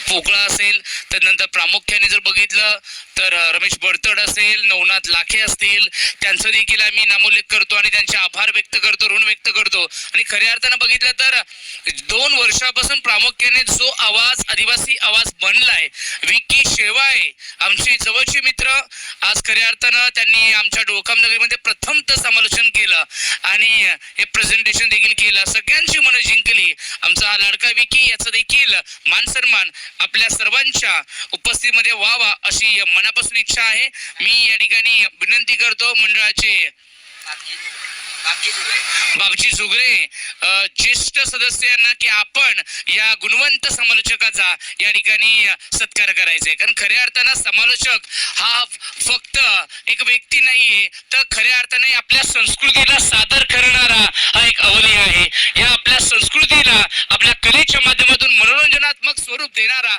पोकळा असेल, त्यानंतर प्रामुख्याने जर बघितलं तर रमेश बडतड असेल, नवनाथ लाखे असतील, त्यांचं देखील आम्ही नामोल्लेख करतो आणि त्यांचे आभार व्यक्त करतो, ऋण व्यक्त करतो. आणि खऱ्या अर्थानं बघितलं तर 2 वर्षापासून प्रामुख्याने जो आवाज आदिवासी आवाज बनलाय, विकी शेवाळे आमचे जवळचे मित्र, आज खऱ्या अर्थानं त्यांनी आमच्या डोकाम नगरीमध्ये प्रथमतः समालोचन केलं आणि हे प्रेझेंटेशन देखील केलं, सगळ्यांची मनं जिंकली. आमचा हा लाडका विकी, याचा देखील मान सन्मान आपल्या सर्वांच्या उपस्थितीमध्ये व्हावा अशी मनापासून इच्छा आहे. मी या ठिकाणी विनंती करतो मंडळाचे बाबजी झुगरे ज्येष्ठ सदस्यांना की आपण या गुणवंत समालोचकाचा या ठिकाणी सत्कार करायचा आहे. कारण खऱ्या अर्थानं समालोचक हा फक्त एक व्यक्ती नाहीये, तर खऱ्या अर्थाने आपल्या संस्कृतीला सादर करणारा हा एक अवलय आहे. या आपल्या संस्कृतीला आपल्या कलेच्या माध्यमातून मनोरंजनात्मक स्वरूप देणारा